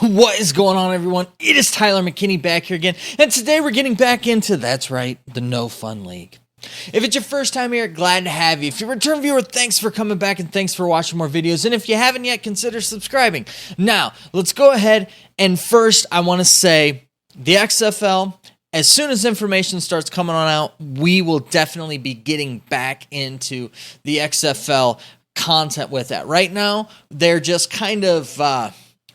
What is going on, everyone? It is Tyler McKinney back here again, and today we're getting back into, that's right, the No Fun League. If it's your first time here, glad to have you. If you're a return viewer, thanks for coming back and thanks for watching more videos. And if you haven't yet, consider subscribing. Now, let's go ahead and first I want to say the XFL, as soon as information starts coming on out, we will definitely be getting back into the XFL content with that. Right now, they're just kind of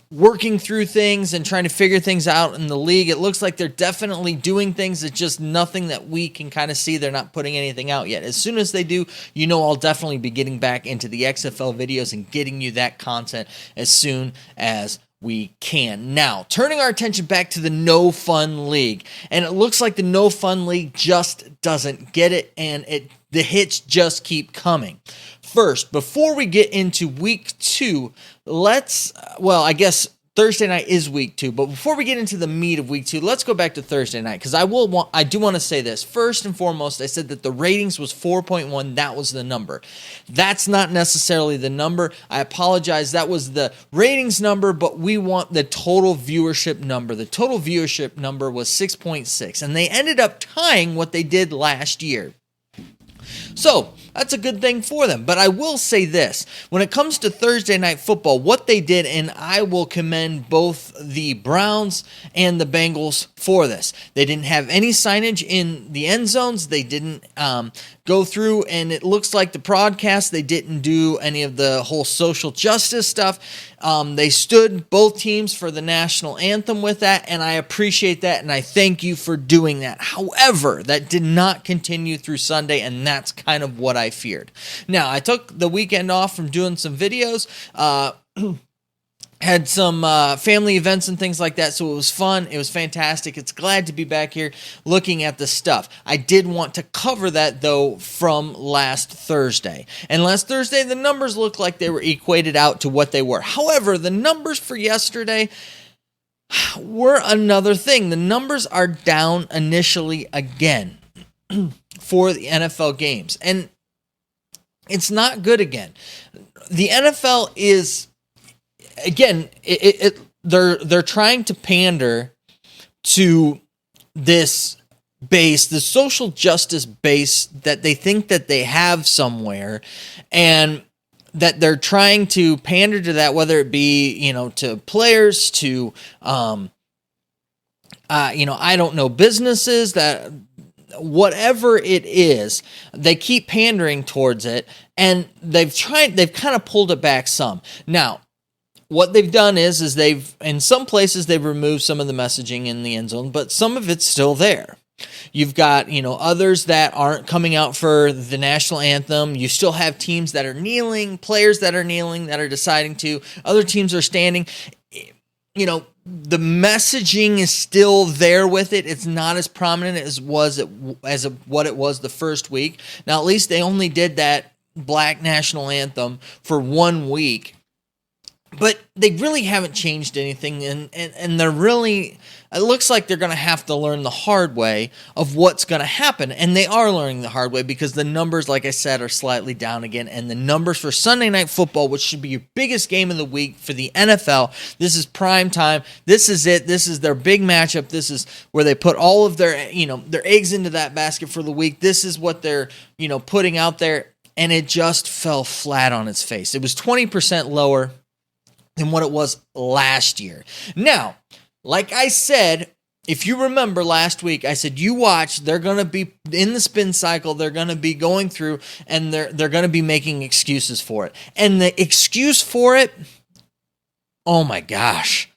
working through things and trying to figure things out in the league. It looks like they're definitely doing things. It's just nothing that we can kind of see. They're not putting anything out yet. As soon as they do, you know I'll definitely be getting back into the XFL videos and getting you that content as soon as we can. Now, turning our attention back to the No Fun League. And it looks like the No Fun League just doesn't get it, and the hits just keep coming. First, before we get into week 2, I guess Thursday night is week 2, but before we get into the meat of week 2, let's go back to Thursday night, because I do want to say this. First and foremost, I said that the ratings was 4.1. That was the number. That's not necessarily the number. I apologize. That was the ratings number, but we want the total viewership number. The total viewership number was 6.6, and they ended up tying what they did last year. So, that's a good thing for them. But I will say this. When it comes to Thursday Night Football, what they did, and I will commend both the Browns and the Bengals for this. They didn't have any signage in the end zones. They didn't go through, and it looks like the broadcast, they didn't do any of the whole social justice stuff. They stood both teams for the national anthem with that, and I appreciate that, and I thank you for doing that. However, that did not continue through Sunday, and that's kind of what I feared. Now, I took the weekend off from doing some videos, had some family events and things like that, so it was fun. It was fantastic. It's glad to be back here looking at the stuff. I did want to cover that, though, from last Thursday. And last Thursday, the numbers looked like they were equated out to what they were. However, the numbers for yesterday were another thing. The numbers are down initially again for the NFL games. And it's not good again. The NFL is... Again, they're trying to pander to this base, the social justice base that they think that they have somewhere, and that they're trying to pander to that, whether it be, to players, to, I don't know, businesses, that whatever it is, they keep pandering towards it, and they've kind of pulled it back some. Now, what they've done is in some places they've removed some of the messaging in the end zone, but some of it's still there. You've got, others that aren't coming out for the national anthem. You still have teams that are kneeling, players that are kneeling, that are deciding to. Other teams are standing. The messaging is still there with it. It's not as prominent as what it was the first week. Now, at least they only did that Black national anthem for 1 week. But they really haven't changed anything, and they're really, it looks like they're going to have to learn the hard way of what's going to happen, and they are learning the hard way because the numbers, like I said, are slightly down again, and the numbers for Sunday Night Football, which should be your biggest game of the week for the NFL, this is prime time, this is it, this is their big matchup, this is where they put all of their, their eggs into that basket for the week, this is what they're, putting out there, and it just fell flat on its face. It was 20% lower than what it was last year. Now, like I said, if you remember last week, I said, you watch, they're going to be in the spin cycle, they're going to be going through, and they're going to be making excuses for it. And the excuse for it, oh my gosh,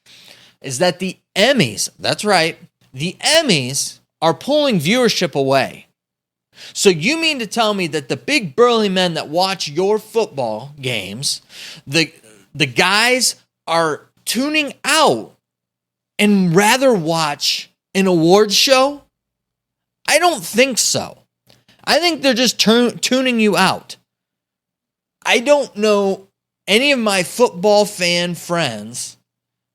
is that the Emmys, that's right, the Emmys are pulling viewership away. So you mean to tell me that the big burly men that watch your football games, the guys are tuning out and rather watch an awards show? I don't think so. I think they're just tuning you out. I don't know any of my football fan friends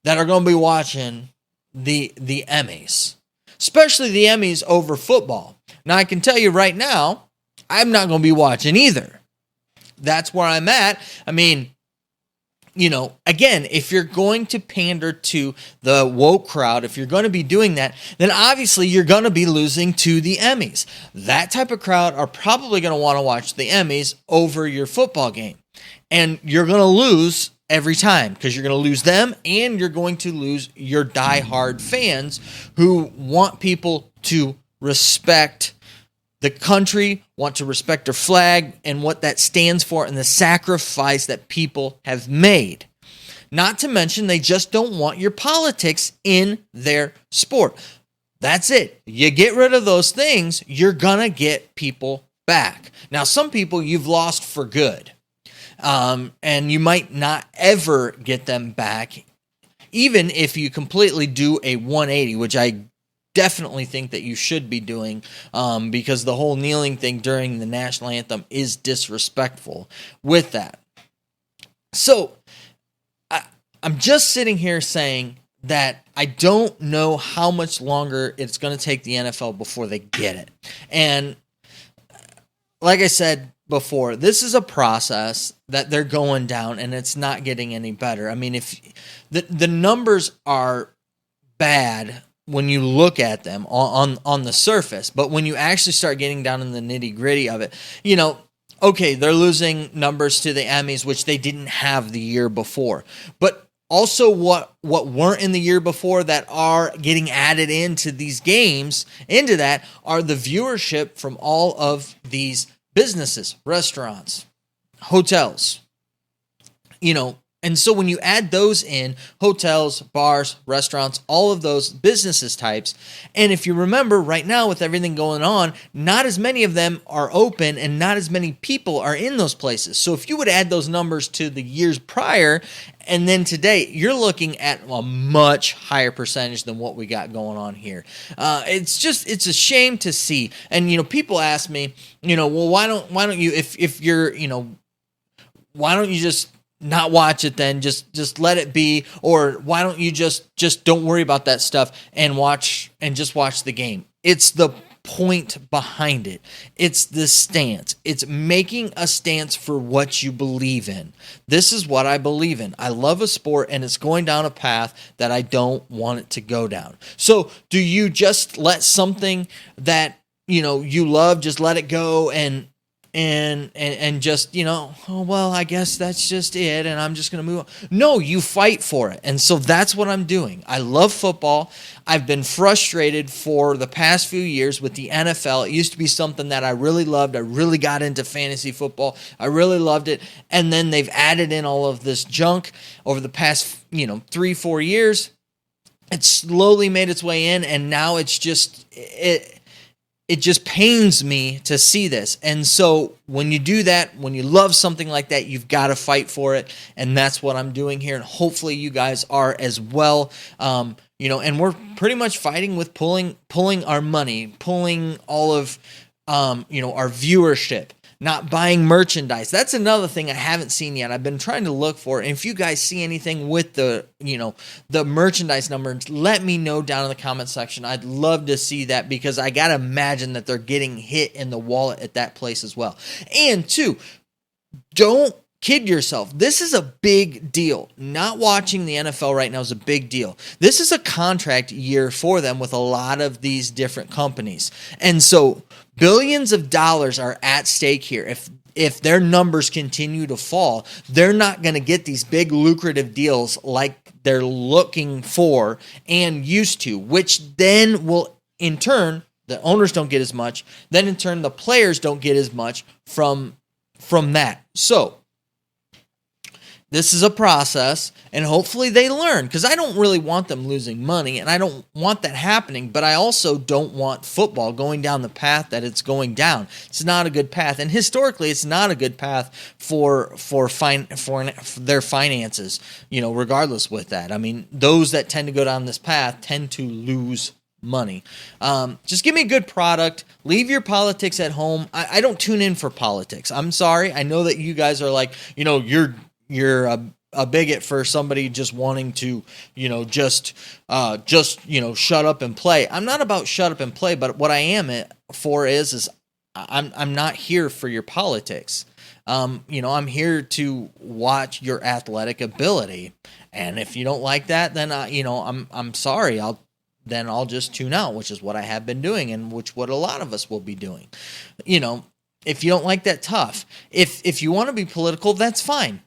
that are going to be watching the Emmys, especially the Emmys over football. Now, I can tell you right now, I'm not going to be watching either. That's where I'm at. I mean, again, if you're going to pander to the woke crowd, if you're going to be doing that, then obviously you're going to be losing to the Emmys. That type of crowd are probably going to want to watch the Emmys over your football game. And you're going to lose every time because you're going to lose them and you're going to lose your diehard fans who want people to respect the country, want to respect their flag and what that stands for and the sacrifice that people have made. Not to mention, they just don't want your politics in their sport. That's it. You get rid of those things, you're going to get people back. Now, some people you've lost for good, and you might not ever get them back, even if you completely do a 180, which I definitely think that you should be doing, because the whole kneeling thing during the national anthem is disrespectful with that. So I'm just sitting here saying that I don't know how much longer it's going to take the NFL before they get it. And like I said before, this is a process that they're going down and it's not getting any better. I mean, if the numbers are bad when you look at them on the surface, but when you actually start getting down in the nitty-gritty of it, okay, they're losing numbers to the Emmys, which they didn't have the year before. But also what weren't in the year before that are getting added into these games, into that, are the viewership from all of these businesses, restaurants, hotels, and so when you add those in, hotels, bars, restaurants, all of those businesses types, and if you remember right now with everything going on, not as many of them are open and not as many people are in those places. So if you would add those numbers to the years prior and then today, you're looking at a much higher percentage than what we got going on here. It's a shame to see. And, people ask me, well, why don't you, if you're, why don't you just not watch it then, just let it be, or why don't you just don't worry about that stuff and just watch the game? It's the point behind it. It's the stance. It's making a stance for what you believe in. This is what I believe in. I love a sport and it's going down a path that I don't want it to go down. So do you just let something that you love, just let it go and just, oh, well, I guess that's just it, and I'm just going to move on? No, you fight for it, and so that's what I'm doing. I love football. I've been frustrated for the past few years with the NFL. It used to be something that I really loved. I really got into fantasy football. I really loved it, and then they've added in all of this junk over the past, 3-4 years. It slowly made its way in, and now it's just it just pains me to see this. And so when you do that, when you love something like that, you've got to fight for it. And that's what I'm doing here. And hopefully you guys are as well. And we're pretty much fighting with pulling our money, pulling all of, our viewership, not buying merchandise. That's another thing I haven't seen yet. I've been trying to look for it. And if you guys see anything with the merchandise numbers, let me know down in the comment section. I'd love to see that because I got to imagine that they're getting hit in the wallet at that place as well. And two, don't kid yourself. This is a big deal. Not watching the NFL right now is a big deal. This is a contract year for them with a lot of these different companies. And so billions of dollars are at stake here. If their numbers continue to fall, they're not going to get these big lucrative deals like they're looking for and used to, which then will, in turn, the owners don't get as much. Then, in turn, the players don't get as much from that. So this is a process, and hopefully they learn, because I don't really want them losing money, and I don't want that happening, but I also don't want football going down the path that it's going down. It's not a good path, and historically, it's not a good path for their finances, regardless with that. I mean, those that tend to go down this path tend to lose money. Just give me a good product. Leave your politics at home. I don't tune in for politics. I'm sorry. I know that you guys are like, you're a bigot for somebody just wanting to, just shut up and play. I'm not about shut up and play, but what I am for is I'm not here for your politics. I'm here to watch your athletic ability. And if you don't like that, then I'm sorry. I'll just tune out, which is what I have been doing, and which what a lot of us will be doing. If you don't like that, tough. If you want to be political, that's fine.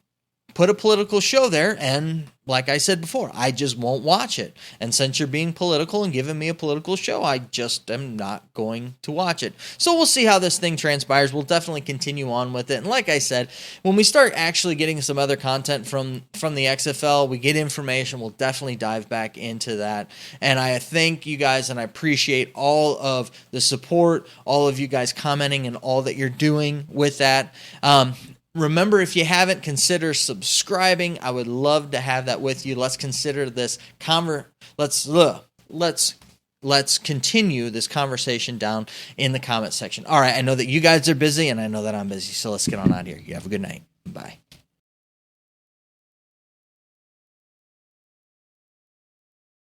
Put a political show there, and like I said before, I just won't watch it. And since you're being political and giving me a political show, I just am not going to watch it. So we'll see how this thing transpires. We'll definitely continue on with it. And like I said, when we start actually getting some other content from the XFL, we get information, we'll definitely dive back into that. And I thank you guys, and I appreciate all of the support, all of you guys commenting, and all that you're doing with that. Remember, if you haven't, consider subscribing. I would love to have that with you. Let's consider this let's continue this conversation down in the comment section. All right, I know that you guys are busy, and I know that I'm busy, so let's get on out here. You have a good night. Bye.